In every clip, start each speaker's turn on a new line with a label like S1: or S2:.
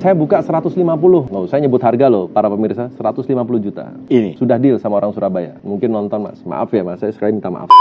S1: Saya buka 150. Nggak usah nyebut harga loh para pemirsa, 150 juta.
S2: Ini
S1: Sudah deal sama orang Surabaya. Mungkin nonton Mas. Maaf ya Mas, saya sekali minta maaf.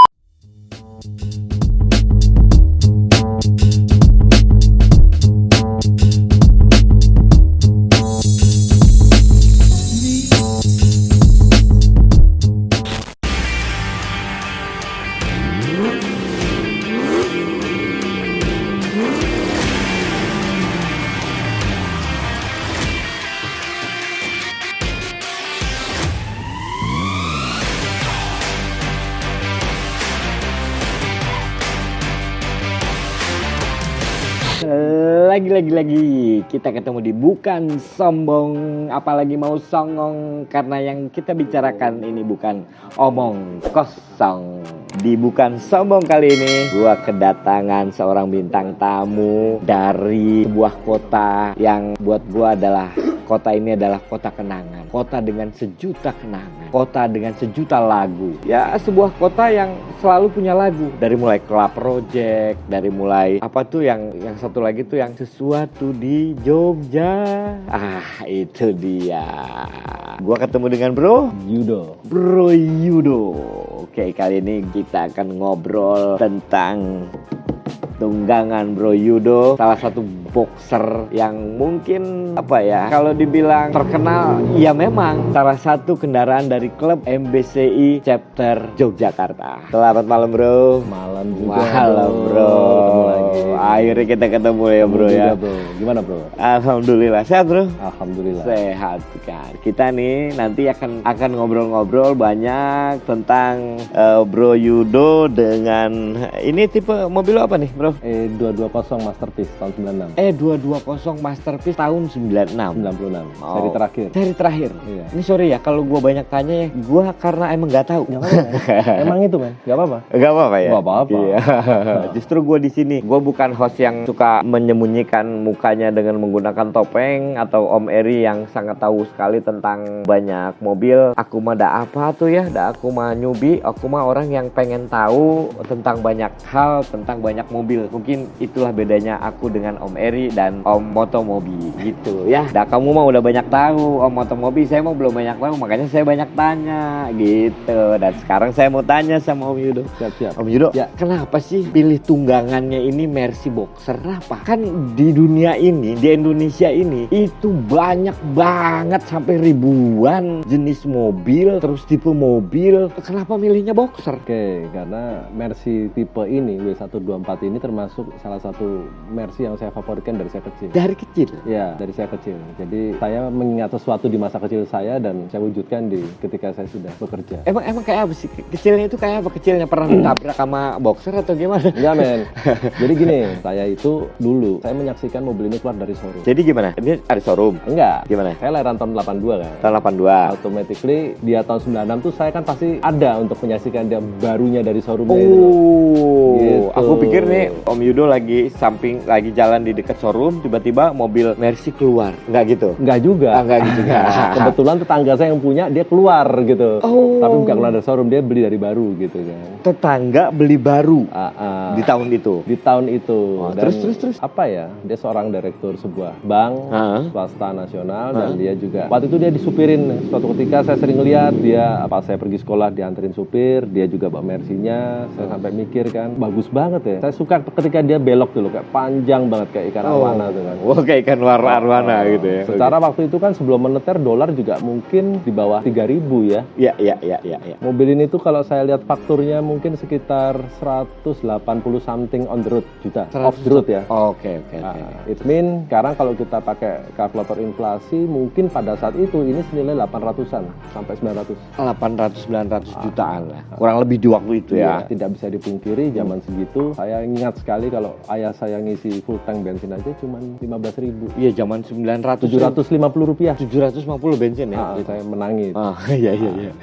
S2: lagi kita ketemu di Bukan Sombong, apalagi mau songong, karena yang kita bicarakan ini bukan omong kosong. Di Bukan Sombong kali ini gua kedatangan seorang bintang tamu dari sebuah kota yang buat gua adalah kota ini adalah kota kenangan, kota dengan sejuta kenangan, kota dengan sejuta lagu. Ya, sebuah kota yang selalu punya lagu, dari mulai Club Project, dari mulai apa tuh yang satu lagi tuh yang sesuatu di Jogja. Itu dia. Gua ketemu dengan Bro Yudo. Oke, kali ini kita akan ngobrol tentang tunggangan Bro Yudo, salah satu boxer yang mungkin apa ya, kalau dibilang terkenal, ya memang salah satu kendaraan dari klub MBCI chapter Yogyakarta. Selamat malam Bro.
S1: Malam juga.
S2: Malam Bro.
S1: Ketemu lagi.
S2: Akhirnya kita ketemu ya Bro ya.
S1: Bro. Gimana Bro?
S2: Alhamdulillah sehat Bro.
S1: Alhamdulillah.
S2: Sehat kan. Kita nih nanti akan ngobrol-ngobrol banyak tentang Bro Yudo dengan ini tipe mobil apa nih Bro?
S1: E220 Masterpiece tahun 96.
S2: E220 Masterpiece tahun 96.
S1: 96.
S2: Oh.
S1: Seri terakhir. Iya.
S2: Ini sorry ya kalau gue banyak tanya ya, gue karena emang nggak tahu.
S1: Gak apa-apa. Emang itu kan? Gak apa-apa.
S2: Gak apa-apa ya.
S1: Gak apa-apa.
S2: Iya. Justru gue di sini, gue bukan host yang suka menyembunyikan mukanya dengan menggunakan topeng atau Om Eri yang sangat tahu sekali tentang banyak mobil. Aku mah dah apa tuh ya? Dah aku mah nyubi. Aku mah orang yang pengen tahu tentang banyak hal, tentang banyak mobil. Mungkin itulah bedanya aku dengan Om Eri dan Om Motomobi gitu ya. Dah kamu mah udah banyak tahu Om Motomobi, saya mah belum banyak tahu, makanya saya banyak tanya gitu. Dan sekarang saya mau tanya sama Om Yudo.
S1: Siap-siap.
S2: Om Yudo,
S1: Ya.
S2: kenapa sih pilih tunggangannya ini Mercy Boxer? Apa? Kan di dunia ini, di Indonesia ini itu banyak banget sampai ribuan jenis mobil, terus tipe mobil. Kenapa milihnya Boxer?
S1: Oke, karena Mercy tipe ini W124 ini termasuk salah satu Mercy yang saya favoritkan dari saya kecil.
S2: Dari kecil?
S1: Ya, dari saya kecil. Jadi saya mengingat sesuatu di masa kecil saya dan saya wujudkan ketika saya sudah bekerja.
S2: Emang kayak apa sih? Kecilnya itu kayak apa? Kecilnya pernah ditabrak sama Boxer atau gimana?
S1: Enggak men. Jadi gini, saya itu dulu saya menyaksikan mobil ini keluar dari showroom.
S2: Jadi gimana? Ini ada showroom?
S1: Enggak.
S2: Gimana?
S1: Saya lahiran tahun 82 kan.
S2: Tahun 82.
S1: Automatically dia tahun 96 tuh saya kan pasti ada untuk menyaksikan dia barunya dari showroomnya itu loh. Gitu.
S2: Aku pikir nih Om Yudo lagi jalan di dekat showroom, tiba-tiba mobil Mercy keluar. Enggak gitu?
S1: Enggak juga.
S2: Enggak gitu juga.
S1: Kebetulan tetangga saya yang punya, dia keluar gitu.
S2: Oh.
S1: Tapi bukan keluar dari showroom, dia beli dari baru gitu kan.
S2: Tetangga beli baru di tahun itu.
S1: Di tahun itu.
S2: Oh,
S1: Dan
S2: terus.
S1: apa ya? Dia seorang direktur sebuah bank swasta nasional dan dia juga waktu itu dia disupirin. Suatu ketika saya sering lihat dia saya pergi sekolah dianterin supir, dia juga bawa Mercy-nya. Saya sampai mikir kan, bagus banget ya. Saya suka ketika dia belok dulu kayak panjang banget kayak ikan arwana tuh kan.
S2: Oh, kayak ikan arwana gitu ya.
S1: Secara waktu itu kan sebelum moneter dolar juga mungkin di bawah 3.000 ya.
S2: Iya.
S1: Mobil ini tuh kalau saya lihat fakturnya mungkin sekitar 180 something on the road juta. Off the road ya.
S2: Oke.
S1: It mean sekarang kalau kita pakai kalkulator inflasi mungkin pada saat itu ini senilai 800-an sampai 900.
S2: 800-900 jutaan lah. Kurang lebih di waktu itu ya.
S1: Tidak bisa dipungkiri zaman segitu. Saya ingat sekali kalau ayah saya ngisi full tank bensin aja cuma 15.000.
S2: Iya, zaman 900.
S1: 750 rupiah.
S2: 750 bensin ya.
S1: Saya menangis.
S2: Iya.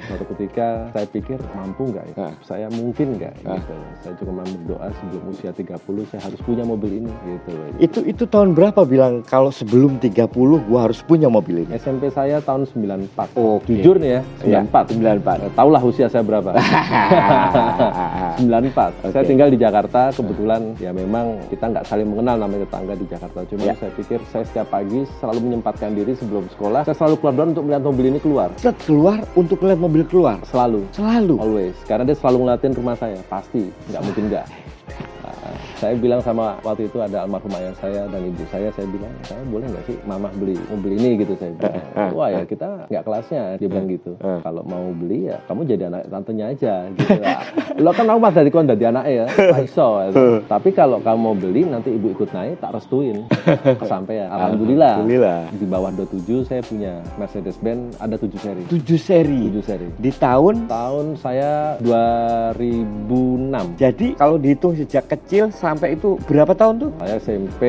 S1: Suatu ketika saya pikir mampu nggak ya? Saya mungkin nggak gitu. Saya cuma berdoa sebelum usia 30 saya harus punya mobil ini gitu.
S2: Itu tahun berapa bilang kalau sebelum 30 gua harus punya mobil ini?
S1: SMP saya tahun 94.
S2: Oke.
S1: Jujur nih ya, 94.
S2: 94.
S1: Taulah usia saya berapa. 94. Saya tinggal di Jakarta, kebetulan ya memang kita nggak saling mengenal namanya tetangga di Jakarta. Cuma saya pikir saya setiap setiap pagi selalu menyempatkan diri sebelum sekolah, saya selalu keluar untuk melihat mobil ini keluar.
S2: Set keluar untuk melihat mobil keluar.
S1: Selalu.
S2: Always.
S1: Karena dia selalu ngeliatin rumah saya, pasti, nggak mungkin nggak. Saya bilang sama waktu itu ada almarhum ayah saya dan ibu saya bilang, saya boleh nggak sih mama beli mobil ini gitu, saya bilang. Wah ya kita nggak kelasnya, dia bilang gitu. Kalau mau beli ya kamu jadi anak tantenya aja gitu. Lo kan aku mas dari kon jadi anaknya ya, iso. Tapi kalau kamu mau beli nanti ibu ikut naik, tak restuin. Sampai ya, alhamdulillah. Di bawah 27 saya punya Mercedes-Benz ada 7 seri.
S2: 7 seri. Di tahun
S1: saya 2006.
S2: Jadi kalau dihitung sejak kecil sampai itu berapa tahun tuh?
S1: Saya SMP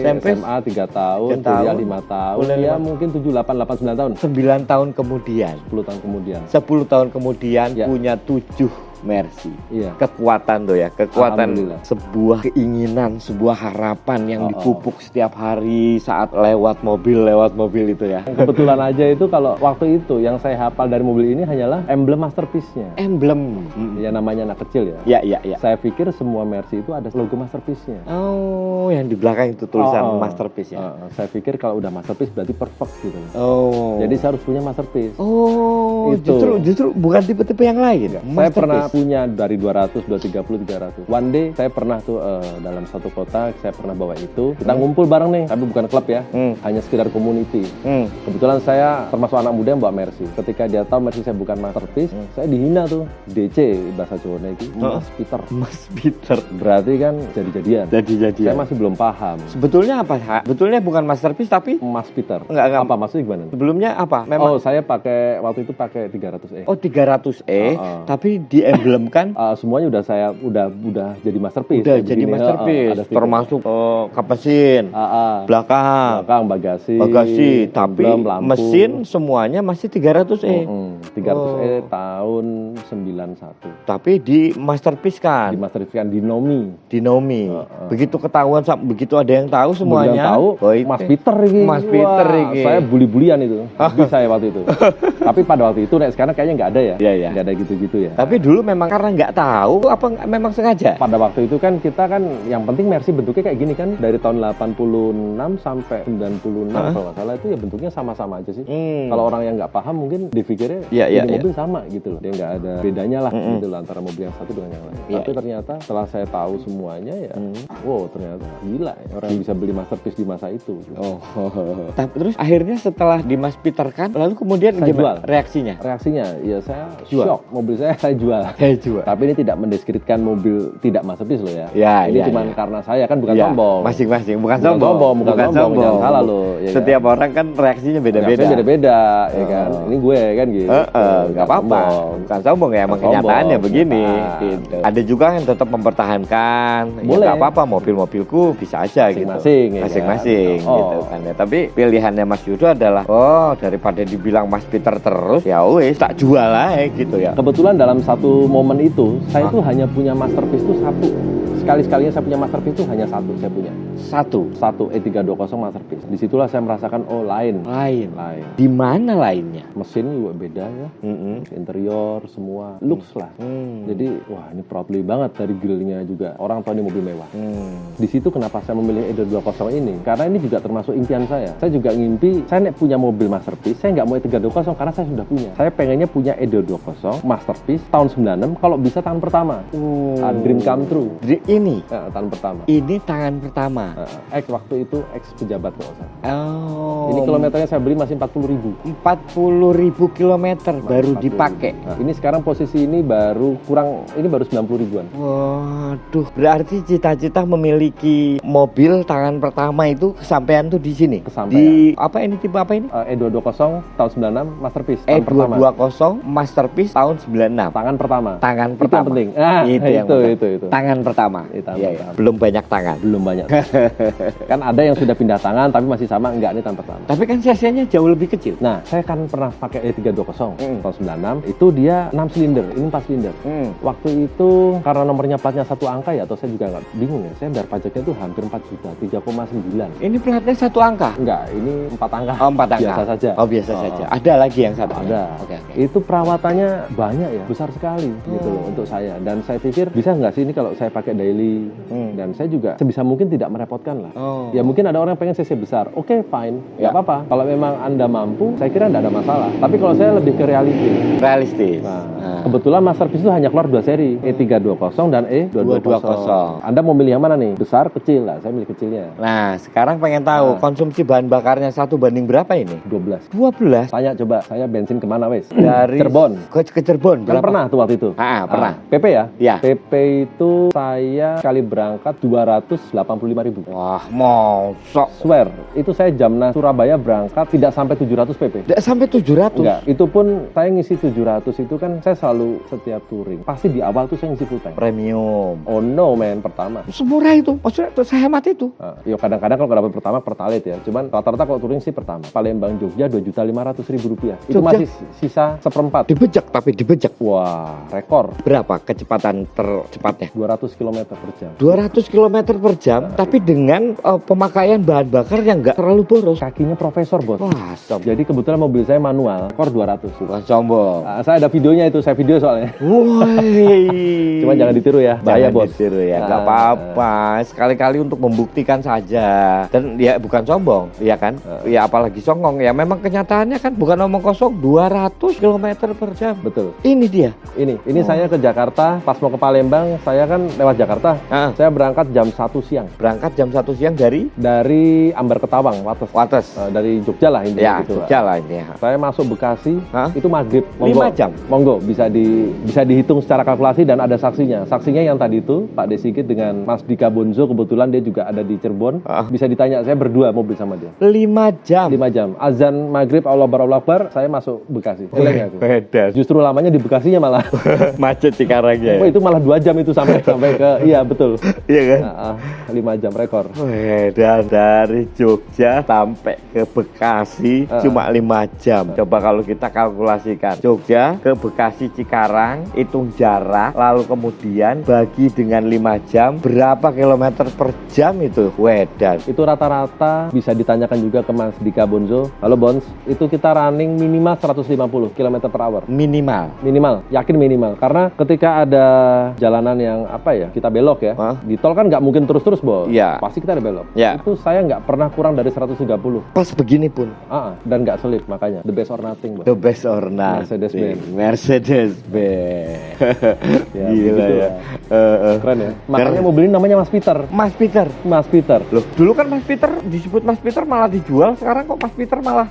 S1: SMA 3 tahun, kuliah 5 tahun, ya mungkin 7, 8, 9 tahun.
S2: 9 tahun kemudian.
S1: 10 tahun kemudian.
S2: 10 tahun kemudian ya. Punya 7 Mercy.
S1: Iya.
S2: Kekuatan tuh ya, kekuatan sebuah keinginan, sebuah harapan yang dipupuk setiap hari saat lewat mobil itu ya.
S1: Kebetulan aja itu kalau waktu itu yang saya hafal dari mobil ini hanyalah emblem masterpiece-nya.
S2: Emblem.
S1: Ya namanya anak kecil ya.
S2: Iya.
S1: Saya pikir semua Mercy itu ada logo masterpiece-nya.
S2: Oh, yang di belakang itu tulisan masterpiece ya.
S1: Saya pikir kalau udah masterpiece berarti perfect gitu.
S2: Oh.
S1: Jadi saya harus punya masterpiece.
S2: Oh, itu. Justru bukan tipe-tipe yang lain.
S1: Saya pernah punya dari 200, 230, 300. One day saya pernah tuh dalam satu kota saya pernah bawa itu. Kita ngumpul bareng nih, tapi bukan klub ya. Hanya sekedar community. Kebetulan saya termasuk anak muda yang bawa Mercy. Ketika dia tahu Mercy saya bukan masterpiece, saya dihina tuh. DC bahasa Jawa ini Mas Peter. Berarti kan jadi-jadian. Saya masih belum paham.
S2: Sebetulnya apa? Sebetulnya bukan masterpiece tapi
S1: Mas Peter.
S2: Enggak.
S1: Apa maksudnya gimana?
S2: Sebelumnya apa?
S1: Memang saya waktu itu pakai 300E.
S2: Oh, 300E, tapi diemblemkan
S1: semuanya udah jadi masterpiece.
S2: Udah jadi masterpiece. Termasuk kapasin, belakang, bagasi, tapi lampu. Mesin semuanya masih 300E.
S1: 300E tahun 91.
S2: Tapi di masterpiece kan?
S1: Dinomi.
S2: Begitu ketahuan, begitu ada yang tahu semuanya.
S1: Mas Peter ini. Saya bully-bulian itu. Bisa ya waktu itu. Tapi pada waktu itu, sekarang kayaknya nggak ada ya.
S2: Iya.
S1: Nggak ada gitu-gitu ya.
S2: Tapi dulu memang karena nggak tahu, apa memang sengaja?
S1: Pada waktu itu kan kita kan, yang penting Mercy bentuknya kayak gini kan. Dari tahun 86 sampai 96 kalau nggak salah itu ya bentuknya sama-sama aja sih. Kalau orang yang nggak paham mungkin dipikirnya mobil sama gitu loh. Dia nggak ada bedanya lah gitu loh antara mobil yang satu dengan yang lain. Tapi ternyata setelah saya tahu semuanya ya, wow ternyata gila ya, orang yang bisa beli masterpiece di masa itu.
S2: Tapi terus akhirnya setelah di Mas Peter kan, lalu kemudian gimana reaksinya?
S1: Ya saya shock. Mobil saya jual. Tapi ini tidak mendeskripsikan mobil tidak masterpiece loh ya. Ini cuma karena saya kan bukan sombong.
S2: Masing-masing bukan sombong.
S1: Jangan salah loh.
S2: Ya setiap orang kan reaksinya beda-beda.
S1: Ya kan. Ini gue kan gitu.
S2: Nggak apa-apa. Bukan sombong ya, emang kenyataannya begini. Gitu. Ada juga yang tetap mempertahankan.
S1: Boleh.
S2: Ya nggak apa-apa, mobil-mobilku bisa aja masing-masing gitu kan. Ya, tapi pilihannya Mas Yudo adalah daripada dibilang Mas Peter terus, ya wes tak jual aja gitu ya.
S1: Kebetulan dalam satu momen itu saya tuh hanya punya masterpiece tuh satu. Sekali-sekalinya saya punya masterpiece tuh hanya satu saya punya. Satu E320 masterpiece. Disitulah saya merasakan lain.
S2: Di mana lainnya?
S1: Mesin juga beda ya. Interior semua looks lah. Jadi wah ini proudly banget dari grillnya juga. Orang tahu ini mobil mewah. Di situ kenapa saya memilih E320 ini? Karena ini juga termasuk impian saya. Saya juga ngimpi saya punya mobil masterpiece. Saya nggak mau E320 karena saya sudah punya. Saya pengennya punya E220 masterpiece tahun 96 kalau bisa tahun pertama. Dream come true.
S2: Ini
S1: tahun pertama.
S2: Ini tangan pertama.
S1: Waktu itu pejabat nggak usah.
S2: Ini
S1: kilometernya saya beli masih 40.000.
S2: 40.000 kilometer baru dipakai.
S1: Ini sekarang posisi ini baru 90 ribuan.
S2: Waduh, berarti cita-cita memiliki mobil tangan pertama itu kesampaian tuh di sini. Di apa ini tipe apa ini?
S1: E220 tahun 96 masterpiece.
S2: E220 masterpiece tahun 96.
S1: Tangan pertama.
S2: Itu yang
S1: penting. Itu.
S2: Tangan pertama. Belum banyak tangan.
S1: Belum banyak. Kan ada yang sudah pindah tangan tapi masih sama, enggak, ini tangan pertama.
S2: Tapi kan cc-nya jauh lebih kecil.
S1: Nah, saya kan pernah pakai E320 tahun 96. Itu dia 6 silinder, ini 4 silinder. Waktu itu karena nomornya platnya satu angka ya, atau saya juga nggak bingung ya. Saya bayar pajaknya tuh hampir 4 juta, 3,9.
S2: Ini platnya satu angka?
S1: Enggak, ini 4 angka.
S2: 4 angka.
S1: Biasa saja.
S2: Biasa saja. Ada lagi yang satu?
S1: Ada.
S2: Oke.
S1: Itu perawatannya banyak ya, besar sekali gitu loh untuk saya. Dan saya pikir bisa nggak sih ini kalau saya pakai daily. Dan saya juga sebisa mungkin tidak merepotkan lah. Ya mungkin ada orang yang pengen CC besar. Oke, fine. Nggak apa-apa. Kalau memang Anda mampu, saya kira nggak ada masalah. Tapi kalau saya lebih ke
S2: realistis.
S1: Nah, kebetulan Masterpiece itu hanya keluar 2 seri, E320 dan E220. Anda mau milih yang mana nih? Besar, kecil lah. Saya milih kecilnya.
S2: Nah, sekarang pengen tahu konsumsi bahan bakarnya 1 banding berapa ini?
S1: 12. Tanya coba, saya bensin kemana wes?
S2: Dari
S1: Cirebon.
S2: Ke Cirebon.
S1: Kan pernah tuh waktu itu.
S2: Pernah.
S1: PP ya?
S2: Iya.
S1: PP itu saya sekali berangkat 285.000.
S2: Wah, mosok.
S1: Swear, itu saya Jamnas Surabaya berangkat tidak sampai 700 PP.
S2: Tidak sampai 700?
S1: Enggak, itu pun saya ngisi 700 itu kan saya selalu setiap touring. Pasti di awal tuh saya ngisi full tank.
S2: Premium.
S1: Oh no man, pertama.
S2: Semurah itu, maksudnya saya hemat itu.
S1: Ya kadang-kadang kalau nggak dapet pertama pertalite ya. Cuman rata-rata kalau touring sih pertama. Palembang Jogja 2.500.000 rupiah. Itu masih sisa seperempat.
S2: Dibejek.
S1: Wah, rekor.
S2: Berapa kecepatan tercepatnya?
S1: 200 km per jam.
S2: 200 km per jam, tapi dengan pemakaian bahan bakar yang nggak terlalu boros.
S1: Kakinya profesor, bos.
S2: Wah,
S1: jadi kebetulan mobil saya manual, rekor 200.
S2: Bukan sombong.
S1: Saya ada videonya itu, saya video soalnya.
S2: Woi.
S1: Cuma jangan ditiru ya, bahaya bos.
S2: Ditiru ya, nggak apa-apa. Sekali-kali untuk membuktikan saja. Dan ya bukan sombong, ya kan? Ya apalagi songong. Ya memang kenyataannya kan bukan omong kosong, 200 km per jam.
S1: Betul.
S2: Ini dia.
S1: Ini saya ke Jakarta, pas mau ke Palembang, saya kan lewat Jakarta. Saya berangkat jam 1 siang.
S2: Berangkat jam 1 siang
S1: dari Ambar Ketawang, Wates. Dari Jogja lah ini.
S2: Ya,
S1: gitu,
S2: Jogja lah ini.
S1: Saya masuk Bekasi, itu maghrib.
S2: 5 jam.
S1: Monggo, bisa dihitung secara kalkulasi dan ada saksinya. Saksinya yang tadi itu, Pak Desigit dengan Mas Dika Bonzo, kebetulan dia juga ada di Cirebon. Bisa ditanya, saya berdua mobil sama dia.
S2: 5 jam?
S1: 5 jam. Azan maghrib, Allah Akbar, saya masuk Bekasi.
S2: Beda.
S1: Justru lamanya di Bekasinya malah.
S2: Macet Cikarangnya ya?
S1: Itu malah 2 jam itu sampai ke, iya betul.
S2: Iya kan?
S1: 5 jam rekor.
S2: Dan dari Jogja sampai ke Bekasi cuma 5 jam. Coba kalau kita kalkulasikan Jogja ke Bekasi Cikarang, hitung jarak, lalu kemudian bagi dengan 5 jam, berapa kilometer per jam itu? Wedan.
S1: Itu rata-rata bisa ditanyakan juga ke Mas Dika Bonzo. Halo Bons, itu kita running minimal 150 km per hour. Minimal, yakin minimal. Karena ketika ada jalanan yang kita belok ya, di tol kan nggak mungkin terus-terus bos.
S2: Iya.
S1: Pasti kita ada belok.
S2: Ya.
S1: Itu saya nggak pernah kurang dari 130.
S2: Pas begini pun.
S1: Dan nggak selip, makanya the best or nothing bos.
S2: The best or nothing. Mercedes-Benz.
S1: Ya,
S2: gila ya.
S1: Keren ya. Makanya mobil ini namanya Mas Peter. Mas Peter.
S2: Loh, dulu kan Mas Peter disebut Mas Peter malah dijual, sekarang kok Mas Peter malah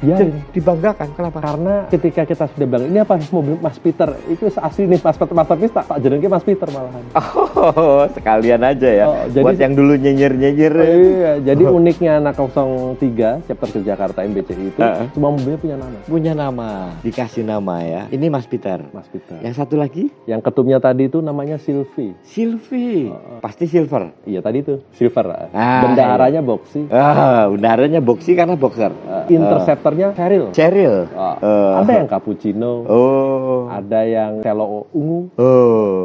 S2: dibanggakan. Kenapa?
S1: Karena ketika kita sudah bilang ini apa mobil Mas Peter, itu asli nih Masterpiece tak jenengnya Mas Peter malahan.
S2: Oh, sekalian aja ya. Jadi, buat yang dulu nyinyir.
S1: Iya, jadi uniknya anak 03 chapter ke Jakarta MBCI itu semua mobilnya punya nama.
S2: Dikasih nama ya. Ini Mas Peter. Yang satu lagi?
S1: Yang ketumnya tadi itu namanya Sylvie.
S2: Pasti silver.
S1: Iya, tadi itu silver. Bendaharanya boxy.
S2: Bendaharanya boxy karena boxer.
S1: Interceptornya Cheryl. Ada yang cappuccino. Ada yang cello ungu.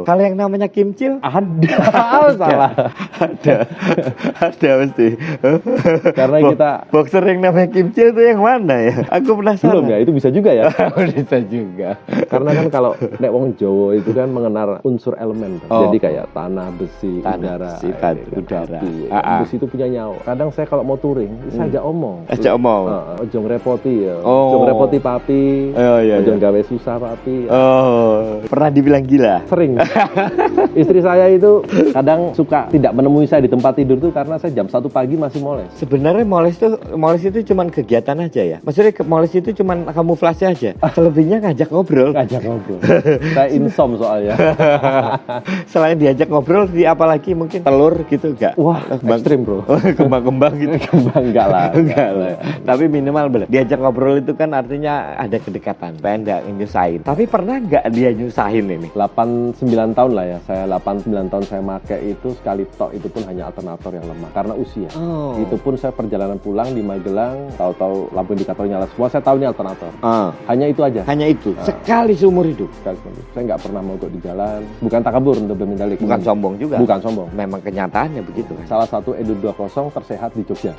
S2: Kalau yang namanya Kimcil?
S1: Ada. Salah.
S2: Ada mesti.
S1: Karena kita
S2: boxer yang namanya Kimcil itu yang mana ya? Aku penasaran.
S1: Belum ya, itu bisa juga ya.
S2: Bisa juga.
S1: Karena kan kalau nek wong Jawa itu kan mengenal unsur elemen. Jadi kayak tanah, besi, udara.
S2: Udara.
S1: Besi itu punya nyawa. Kadang saya kalau mau touring, saya ajak omong. Ojo ngrepoti ya. Ojo ngrepoti papi. Ojo gawe susah papi.
S2: Pernah dibilang gila?
S1: Sering. Istri saya itu kadang suka tidak menemui saya di tempat tidur tuh karena saya jam 1 pagi masih moles.
S2: Sebenarnya moles itu cuman kegiatan aja ya. Maksudnya moles itu cuman kamuflase aja. Selebihnya ngajak ngobrol. Saya insom soalnya. Selain diajak ngobrol, apalagi mungkin telur gitu enggak?
S1: Wah, ekstrim bro.
S2: Kembang-kembang gitu.
S1: Enggak lah.
S2: Tapi minimal bener. Diajak ngobrol itu kan artinya ada kedekatan. Pengen nyusahin. Tapi pernah nggak dia nyusahin ini?
S1: 8-9 tahun lah ya. Saya 8-9 tahun saya make itu sekali tok itu pun hanya alternator yang lemah karena usia. Itu pun saya perjalanan pulang di Magelang, tahu-tahu lampu indikator nyala semua, saya tahu ini alternator. Hanya itu aja.
S2: Hanya itu. Sekali seumur hidup.
S1: Saya nggak pernah mogok di jalan. Bukan takabur untuk bermendalik.
S2: Bukan sombong juga.
S1: Bukan sombong.
S2: Memang kenyataannya begitu kan.
S1: Salah satu E220 tersehat di Jogja.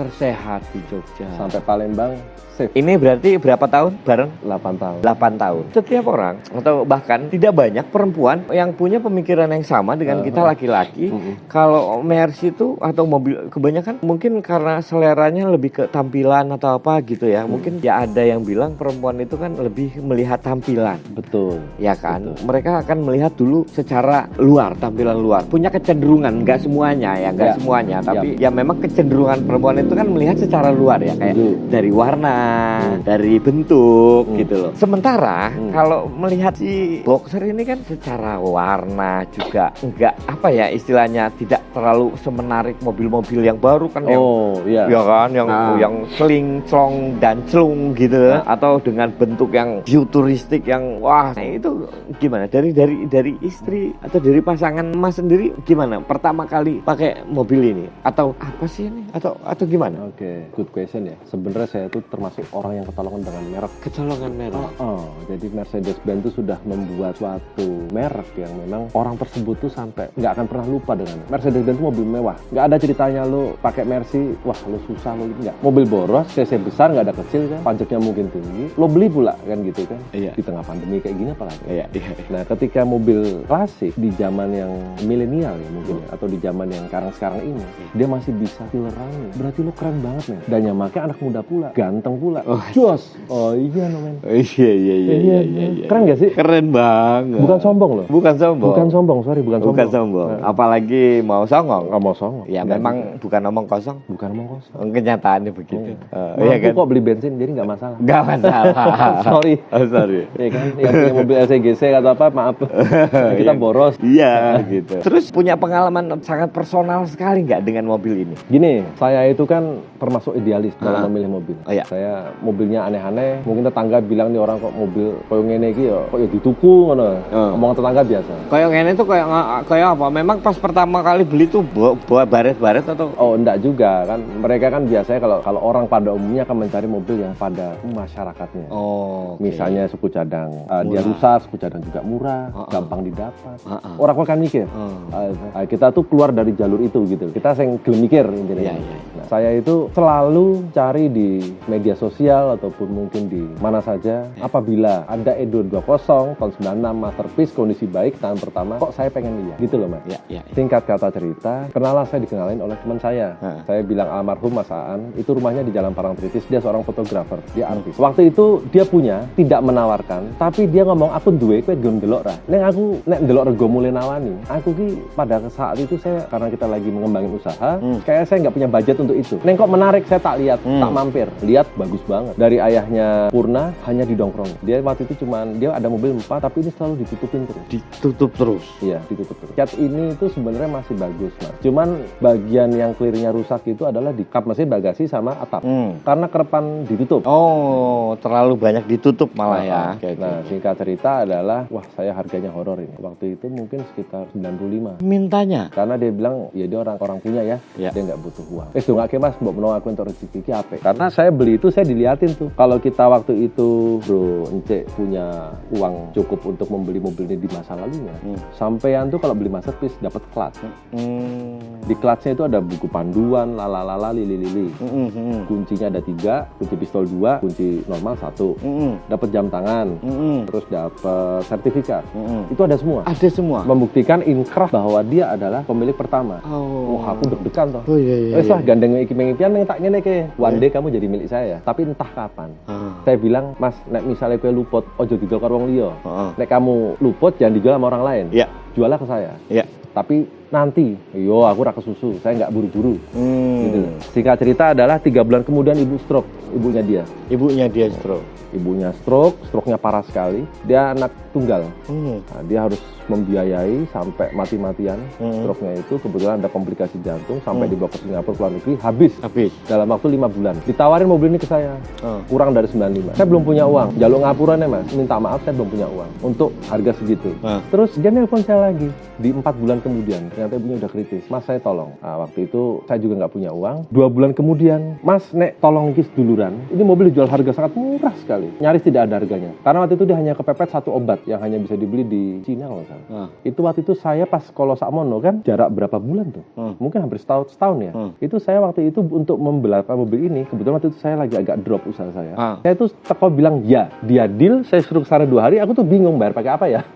S1: Sampai Palembang safe.
S2: Ini berarti berapa tahun bareng?
S1: 8 tahun.
S2: 8 tahun. Setiap orang atau bahkan tidak banyak perempuan yang punya pemikiran yang sama dengan kita laki-laki. Kalau Mercy itu atau mobil kebanyakan mungkin karena seleranya lebih ke tampilan atau apa gitu ya. Mungkin ya ada yang bilang perempuan itu kan lebih melihat tampilan.
S1: Betul.
S2: Ya kan? Betul. Mereka akan melihat dulu secara luar, tampilan luar. Punya kecenderungan, nggak semuanya ya, nggak semuanya. Tapi ya memang kecenderungan perempuan itu kan melihat secara luar ya, kayak dari warna, dari bentuk gitu loh. Sementara kalau melihat si Boxer ini kan secara warna juga nggak apa ya istilahnya, tidak terlalu semenarik mobil-mobil yang baru kan, ya kan, yang seling, celong dan celung gitu, atau dengan bentuk yang futuristik yang wah. Nah, itu gimana dari istri atau dari pasangan Mas sendiri gimana pertama kali pakai mobil ini, atau apa sih ini, atau gimana?
S1: Oke, good question ya. Sebenarnya saya itu termasuk orang yang ketolongan dengan merek.
S2: Ketolongan merek.
S1: Jadi Mercedes-Benz itu sudah membuat suatu merek yang memang orang tersebut tuh sampai nggak akan pernah lupa dengan Mercedes-Benz itu mobil mewah. Nggak ada ceritanya lo pakai Mercy, wah lo susah lo gitu, nggak. Mobil boros, cc besar, nggak ada kecil kan, pajaknya mungkin tinggi, lo beli pula kan gitu kan. Di tengah pandemi kayak gini apalagi. Nah, ketika mobil klasik di zaman yang milenial ya mungkin atau di zaman yang sekarang ini, dia masih bisa dilerangi. Berarti lo keren banget nih. Dan yang pakai anak muda pula, ganteng pula. Jos. Iya no men. Iya. Keren gak sih?
S2: Keren banget.
S1: Bukan sombong loh.
S2: Bukan sombong.
S1: Sorry, bukan sombong.
S2: Apalagi mau songong.
S1: Nggak mau songong.
S2: Ya memang bukan omong kosong. Kenyataannya begitu.
S1: Iya kan? Kok beli bensin jadi nggak masalah.
S2: Nggak masalah.
S1: Sorry.
S2: Iya
S1: kan? Yang punya mobil LCGC atau apa, maaf. Kita boros.
S2: Iya gitu. Terus punya pengalaman sangat personal sekali nggak dengan mobil ini?
S1: Gini, saya itu kan termasuk idealis dalam memilih mobil. Saya mobilnya aneh-aneh. Mungkin tetangga bilang nih orang kok mobil koyo ngene iki ya, kok ya dituku ngono. Omongan tetangga biasa.
S2: Koyo ngene itu kayak apa? Memang pas pertama kali beli tuh bawa baret-baret atau?
S1: Oh, enggak juga kan. Mereka kan biasanya kalau orang pada umumnya akan mencari mobil yang pada masyarakatnya. Misalnya suku cadang, dia rusak, suku cadang juga murah, gampang didapat. Orang kan mikir. Kita tuh keluar dari jalur itu gitu. Kita sing gelem mikir intinya. Nah, saya itu selalu cari di media sosial ataupun mungkin di mana saja, apabila ada E220 tahun 96 masterpiece kondisi baik tahun pertama, kok saya pengen lihat gitu loh Mas. Singkat kata cerita, saya dikenalin oleh teman saya. Saya bilang almarhum Mas Aan, itu rumahnya di Jalan Parangtritis, dia seorang fotografer, dia artis. Waktu itu dia punya, tidak menawarkan, tapi dia ngomong aku duwe kowe gelem ndelok ra. Nek ndelok rego mulai nawani. Aku ki pada saat itu saya, karena kita lagi mengembangin usaha, kayak saya nggak punya budget untuk itu. Neng kok menarik, saya tak lihat, tak mampir. Lihat bagus banget. Dari ayahnya Purna hanya didongkrong. Dia waktu itu dia ada mobil 4 tapi ini selalu ditutupin terus.
S2: Ditutup terus.
S1: Iya, ditutup terus. Cat ini itu sebenarnya masih bagus, Mas. Cuman bagian yang clearnya rusak itu adalah di kap mesin bagasi sama atap. Karena kerepan ditutup.
S2: Terlalu banyak ditutup malah ya.
S1: Nah, singkat cerita adalah saya harganya horor ini. Waktu itu mungkin sekitar 95.
S2: Mintanya.
S1: Karena dia bilang ya dia orang punya ya. Dia nggak butuh uang. Dongake Mas, mbok menawa aku untuk rezeki iki apik. Karena saya beli itu saya diliatin tuh. Kalau kita waktu itu, Bro, encek punya uang cukup untuk membeli mobil ini di masa lalunya. Sampean tuh kalau beli masterpiece dapat klat. Di klatnya itu ada buku panduan, lalalala, lili. Kuncinya ada 3, kunci pistol 2, kunci normal 1. Dapat jam tangan. Terus dapat sertifikat. Itu ada semua.
S2: Ada semua.
S1: Membuktikan inkrah bahwa dia adalah pemilik pertama. Wah, aku deg-degan toh. Wes lah gandeng iki mengipian ning tak ngene ke. One day kamu jadi milik saya. Tapi entah kapan. Saya bilang, "Mas, nek misalnya kowe luput, ojo didol karo wong liya. Nek kamu luput jangan dijual sama orang lain. Juallah ke saya." Tapi nanti, aku ra kesusu, saya nggak buru-buru. Gitu. Singkat cerita adalah 3 bulan kemudian ibu stroke, ibunya dia stroke. Ibunya stroke-nya parah sekali. Dia anak tunggal. Nah, dia harus membiayai sampai mati-matian stroke-nya itu. Kebetulan ada komplikasi jantung sampai dibawa ke Singapura, luar negeri, habis dalam waktu 5 bulan. Ditawarin mobil ini ke saya, kurang dari 95. Saya belum punya uang, jalur ngapuran ya Mas, minta maaf saya belum punya uang untuk harga segitu. Terus dia nelpon saya lagi di 4 bulan kemudian, yang ternyata ibunya udah kritis. Mas, saya tolong. Nah, waktu itu saya juga nggak punya uang. 2 bulan kemudian, Mas, nek tolong iki seduluran. Ini mobil dijual harga sangat murah sekali. Nyaris tidak ada harganya. Karena waktu itu dia hanya kepepet 1 obat yang hanya bisa dibeli di Cina kalau nggak salah. Itu waktu itu saya pas kalau sakmono kan jarak berapa bulan tuh? Mungkin hampir setahun ya. Itu saya waktu itu untuk membeli mobil ini, kebetulan waktu itu saya lagi agak drop usaha saya. Saya tuh teko bilang ya, dia deal, saya suruh kesana 2 hari, aku tuh bingung bayar pakai apa ya.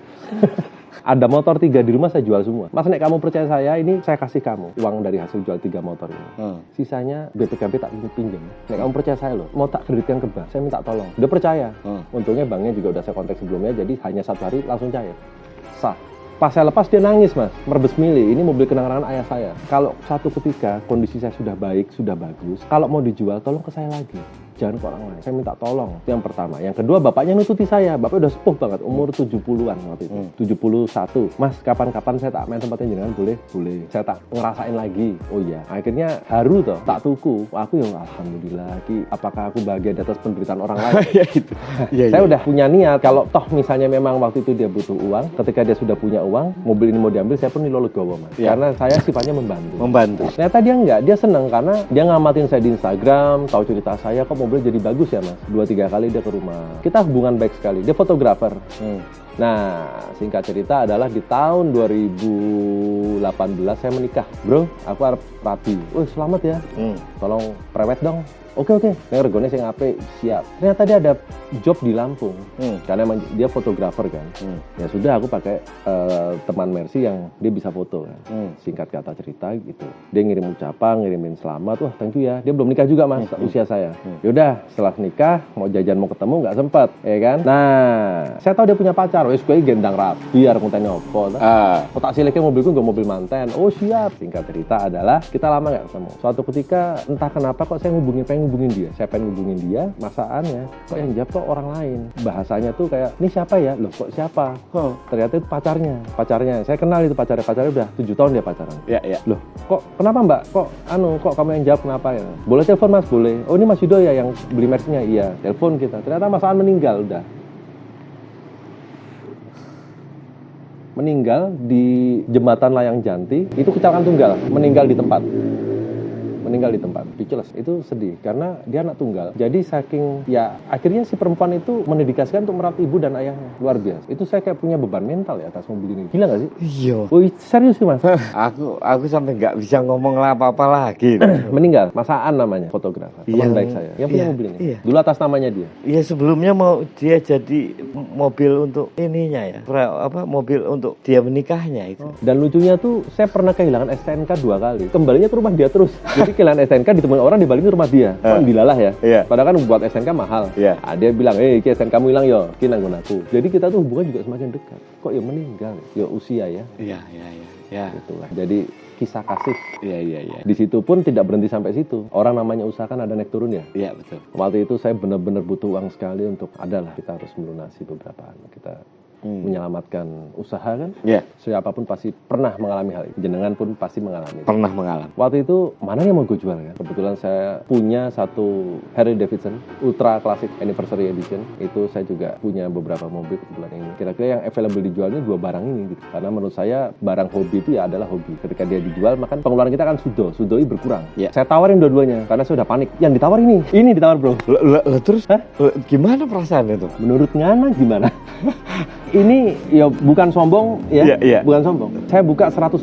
S1: Ada motor 3 di rumah, saya jual semua. Mas, nek kamu percaya saya, ini saya kasih kamu uang dari hasil jual 3 motor ini. Sisanya BPKB tak pinjam. Nek kamu percaya saya loh, mau tak kreditkan ke bank, saya minta tolong. Dia percaya. Untungnya banknya juga udah saya kontak sebelumnya, jadi hanya 1 hari langsung cair. Sah. Pas saya lepas dia nangis, Mas, merebes mili. Ini mobil kenangan ayah saya. Kalau suatu ketika kondisi saya sudah baik, sudah bagus, kalau mau dijual tolong ke saya lagi. Jangan ke orang lain. Saya minta tolong. Itu yang pertama. Yang kedua, bapaknya nututi saya. Bapak udah sepuh banget, umur 70-an waktu itu. 71. Mas, kapan-kapan saya tak main tempatnya jenengan, boleh? Boleh. Saya tak ngerasain lagi. Oh iya. Akhirnya haru toh, tak tuku. Aku yang alhamdulillah. Apakah aku bahagia di atas penderitaan orang lain?
S2: Ya itu.
S1: Saya udah punya niat. Kalau toh misalnya memang waktu itu dia butuh uang, ketika dia sudah punya uang, mobil ini mau diambil, saya pun legowo, Mas.
S2: Ya.
S1: Karena saya sifatnya membantu.
S2: Membantu.
S1: Ternyata dia enggak. Dia seneng karena dia ngamatin saya di Instagram, tahu cerita saya, kok mobil jadi bagus ya, Mas. 2-3 kali dia ke rumah. Kita hubungan baik sekali. Dia fotografer. Nah, singkat cerita adalah di tahun 2018 saya menikah. Bro, aku harap rapi. Selamat ya. Tolong prewed dong. Oke. Yang regone sing apik, siap. Ternyata dia ada job di Lampung. Karena emang dia fotografer kan. Ya sudah, aku pakai teman Mercy yang dia bisa foto kan. Singkat kata cerita gitu. Dia ngirim ucapan, ngirimin selamat. Wah, thank you ya. Dia belum nikah juga, Mas, usia saya. Yaudah, setelah nikah, mau jajan mau ketemu nggak sempat, ya kan? Nah, saya tahu dia punya pacar. Wes gue gendang rapi, arep ngenteni opo. Kok tak sileke mobilku nggak mobil manten. Oh, siap. Singkat cerita adalah kita lama nggak ketemu. Suatu ketika entah kenapa kok saya pengen hubungin dia. Saya pengen hubungin dia, masakannya kok yang jawab kok orang lain. Bahasanya tuh kayak, ini siapa ya? Loh, kok siapa? Ternyata itu pacarnya. Saya kenal itu pacarnya udah 7 tahun dia pacaran.
S2: Ya.
S1: Loh, kok kenapa Mbak? Kok kamu yang jawab, kenapa ya? Boleh telepon Mas? Boleh. Oh, ini Mas Yudo ya yang beli Mercy-nya? Iya. Telepon kita. Ternyata Mas Aan meninggal udah. Meninggal di jembatan Layang Janti, itu kecelakaan tunggal, meninggal di tempat. Speechless. Itu sedih karena dia anak tunggal. Jadi saking ya akhirnya si perempuan itu mendedikasikan untuk merawat ibu dan ayahnya. Luar biasa. Itu saya kayak punya beban mental ya atas mobil ini. Gila gak sih?
S2: Iya.
S1: Serius sih, Mas.
S2: Aku sampai nggak bisa ngomong apa-apa lagi.
S1: Meninggal. Mas Aan namanya, fotografer. Teman baik saya. Yang punya mobil ini.
S2: Iya.
S1: Dulu atas namanya dia.
S2: Iya, sebelumnya mau dia jadi mobil untuk ininya ya. Mobil untuk dia menikahnya itu.
S1: Dan lucunya tuh saya pernah kehilangan STNK 2 kali. Kembalinya ke rumah dia terus. Jadi kehilangan STNK ditemuin orang dibalikin ke rumah dia. Kan dilalah ya.
S2: Iya.
S1: Padahal kan buat STNK mahal.
S2: Iya.
S1: Dia bilang, iki STNK kamu hilang yo, iki nanggon aku. Jadi kita tuh hubungan juga semakin dekat. Kok ya meninggal? Ya usia ya.
S2: Iya.
S1: Itulah. Jadi kisah kasih.
S2: Iya.
S1: Di situ pun tidak berhenti sampai situ. Orang namanya usaha kan ada naik turun ya.
S2: Iya, betul.
S1: Waktu itu saya benar-benar butuh uang sekali untuk adalah kita harus melunasi beberapa hal. Kita menyelamatkan usaha kan.
S2: Iya.
S1: Siapapun pasti pernah mengalami hal itu. Jenengan pun pasti mengalami.
S2: Pernah mengalami.
S1: Waktu itu mana yang mau gue jual kan? Kebetulan saya punya satu Harley Davidson Ultra Classic Anniversary Edition. Itu saya juga punya beberapa mobil kebetulan ini. Kira-kira yang available dijual ini 2 barang ini gitu. Karena menurut saya barang hobi itu ya adalah hobi. Ketika dia dijual, maka pengeluaran kita kan sudoi berkurang.
S2: Iya.
S1: Saya tawarin dua-duanya karena saya udah panik. Yang ditawar ini ditawar, Bro.
S2: Terus gimana perasaan itu?
S1: Menurut Ngana gimana? Ini ya bukan sombong ya, bukan sombong. Saya buka 150.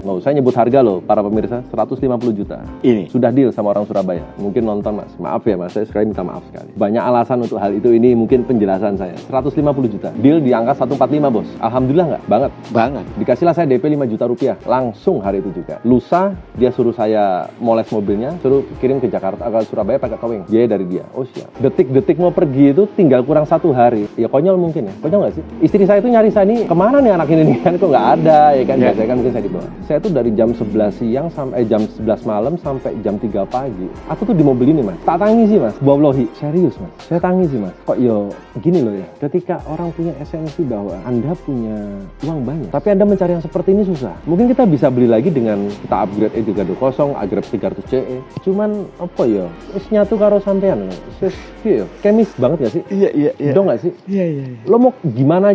S1: Nggak usah nyebut harga loh para pemirsa, 150 juta.
S2: Ini
S1: sudah deal sama orang Surabaya. Mungkin nonton, Mas. Maaf ya, Mas. Saya sekali minta maaf sekali. Banyak alasan untuk hal itu. Ini mungkin penjelasan saya. 150 juta. Deal di angka 145, Bos. Alhamdulillah nggak? Banget. Dikasihlah saya DP 5 juta rupiah. Langsung hari itu juga. Lusa dia suruh saya moles mobilnya, suruh kirim ke Jakarta, ke Surabaya pakai towing. Biaya dari dia. Oh siap. Detik-detik mau pergi itu tinggal kurang 1 hari. Ya konyol mungkin ya. Konyol nggak sih? Istri saya itu nyari saya nih, kemana nih anak ini kan, kok nggak ada ya kan. Biasanya kan mungkin saya dibawa. Saya tuh dari jam 11 siang sampai jam 11 malam sampai jam 3 pagi. Aku tuh di mobil ini, Mas. Tak tangisi, Mas. Wallahi, serius, Mas. Saya tangisi, Mas. Kok yo gini loh ya. Ketika orang punya esensi bahwa Anda punya uang banyak, tapi Anda mencari yang seperti ini susah. Mungkin kita bisa beli lagi dengan kita upgrade E320, upgrade 300 CE. Cuman apa ya? Wis nyatu karo sampean. Wis kemis banget gak sih?
S2: Iya.
S1: Dong gak sih?
S2: Iya.
S1: Lo mau gimana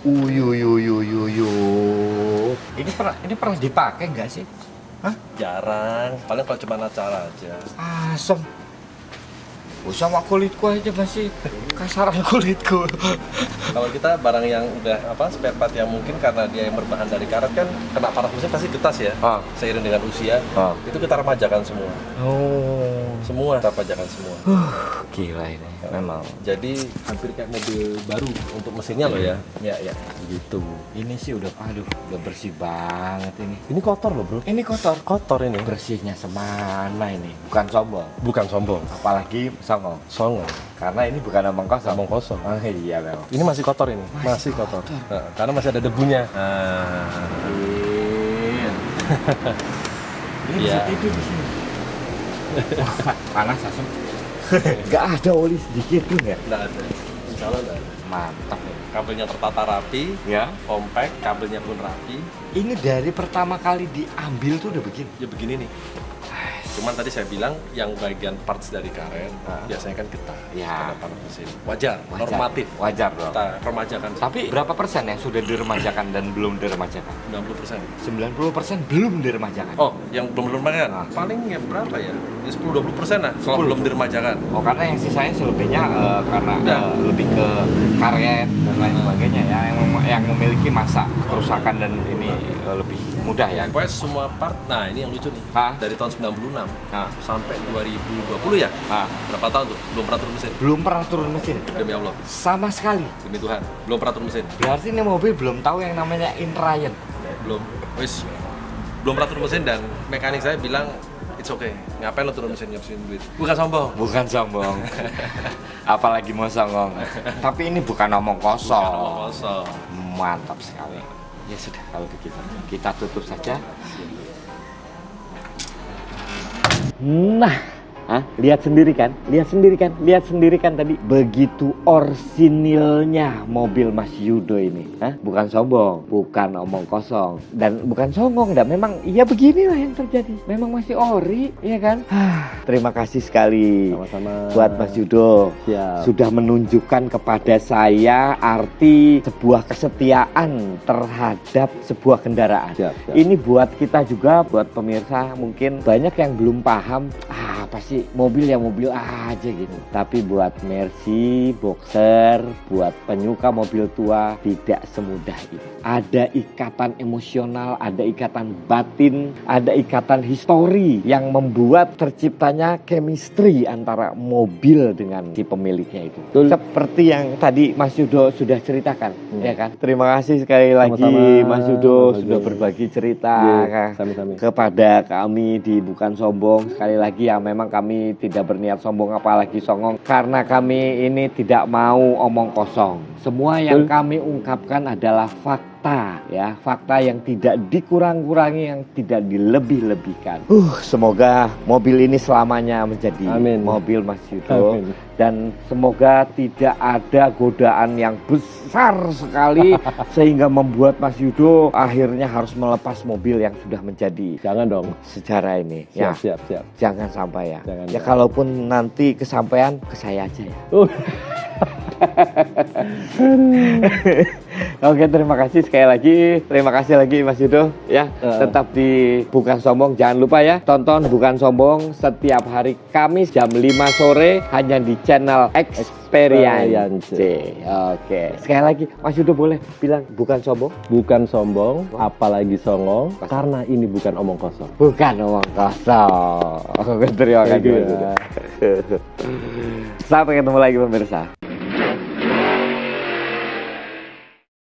S2: Uyuyuyuyuyu. Ini pernah dipakai nggak sih? Hah?
S3: Jarang, paling kalau cuma acara aja.
S2: Asem. Sama kulitku aja masih kasaran kulitku.
S3: Kalau kita barang yang udah spare part yang mungkin karena dia yang berbahan dari karet kan kena panas mesin pasti getas ya. Seiring dengan usia, itu kita remajakan semua. Semua kita remajakan semua.
S2: Gila ini, memang.
S3: Jadi hampir kayak mobil baru untuk mesinnya loh ya. Ya, gitu.
S2: Ini sih udah bersih banget ini.
S3: Ini kotor loh bro.
S2: Ini kotor.
S3: Kotor ini.
S2: Bersihnya semana ini. Bukan sombong.
S3: Bukan sombong.
S2: Apalagi songong.
S3: Songong.
S2: Karena ini bukan omong kosong.
S3: Omong kosong.
S2: Iya memang.
S3: Ini masih kotor ini. Masih kotor. Nah, karena masih ada debunya.
S2: Ini bisa tidur di sini. Panas asem. Gak ada oli sedikit tuh ya?
S3: Nggak ada. Insya Allah nggak ada.
S2: Mantap.
S3: Kabelnya tertata rapi,
S2: Ya.
S3: compact, kabelnya pun rapi.
S2: Ini dari pertama kali diambil tuh udah begini.
S3: Ya begini nih. Cuman tadi saya bilang yang bagian parts dari karet biasanya kan getah.
S2: Ya.
S3: Karena panas mesin. Wajar, normatif.
S2: Wajar dong.
S3: Kita remajakan.
S2: Tapi berapa persen yang sudah diremajakan dan belum diremajakan?
S3: 90%.
S2: 90% belum diremajakan.
S3: Oh, yang belum diremajakan? Paling ya berapa ya? Ya 10-20% lah kalau belum diremajakan.
S2: Oh, karena yang sisanya selebihnya karena
S3: Udah.
S2: lebih ke karet dan lain sebagainya ya, yang memiliki masa kerusakan dan ini lebih mudah ya.
S3: Pokoknya semua part, nah ini yang lucu nih. Dari tahun 96 sampai 2020 ya? Berapa tahun tuh? Belum pernah turun mesin.
S2: Belum pernah turun mesin.
S3: Demi Allah.
S2: Sama sekali.
S3: Demi Tuhan. Belum pernah turun mesin.
S2: Berarti ini mobil belum tahu yang namanya Intrayen.
S3: Belum. Wis. Belum pernah turun mesin dan mekanik saya bilang it's okay. Ngapain lo turun mesin ngabisin duit? Bukan sombong.
S2: Bukan sombong. Apalagi mau songong. Tapi ini bukan omong kosong.
S3: Bukan omong kosong.
S2: Mantap sekali. Ya sudah kalau begitu kita tutup saja. Nah, lihat sendiri kan tadi begitu orsinilnya mobil Mas Yudo ini. Bukan sombong, bukan omong kosong, dan bukan songong. Dan memang iya beginilah yang terjadi. Memang masih ori, ya kan? Terima kasih sekali.
S1: Sama-sama.
S2: Buat Mas Yudo.
S1: Siap.
S2: Sudah menunjukkan kepada saya arti sebuah kesetiaan terhadap sebuah kendaraan.
S1: Siap.
S2: Ini buat kita juga, buat pemirsa mungkin banyak yang belum paham apa sih mobil aja gitu. Tapi buat Mercy, Boxer, buat penyuka mobil tua tidak semudah itu. Ada ikatan emosional, ada ikatan batin, ada ikatan histori yang membuat terciptanya chemistry antara mobil dengan si pemiliknya itu. Seperti yang tadi Mas Yudo sudah ceritakan, ya kan? Terima kasih sekali lagi
S1: Sama-sama,
S2: Mas Yudo
S1: Mas
S2: sudah
S1: Yudo.
S2: berbagi cerita
S1: Sami-sami.
S2: kepada kami di Bukan Sombong. Sekali lagi ya, memang kami tidak berniat sombong apalagi songong, karena kami ini tidak mau omong kosong. Semua yang kami ungkapkan adalah fakta ya, fakta yang tidak dikurang-kurangi, yang tidak dilebih-lebihkan. Semoga mobil ini selamanya menjadi mobil Mas Yudo. Dan semoga tidak ada godaan yang besar sekali sehingga membuat Mas Yudo akhirnya harus melepas mobil yang sudah menjadi sejarah ini.
S1: Siap.
S2: Jangan sampai ya.
S1: Jangan.
S2: Kalaupun nanti kesampaian, ke saya aja ya. Oke, terima kasih sekali lagi. Terima kasih lagi Mas Yudo ya. Tetap di Bukan Sombong. Jangan lupa ya, tonton Bukan Sombong setiap hari Kamis jam 5 sore hanya di channel Experience. Oke. Sekali lagi Mas Yudo boleh bilang bukan sombong?
S1: Bukan sombong, apalagi songong, karena ini bukan omong kosong.
S2: Bukan omong kosong. Terima kasih. Sampai ketemu lagi pemirsa.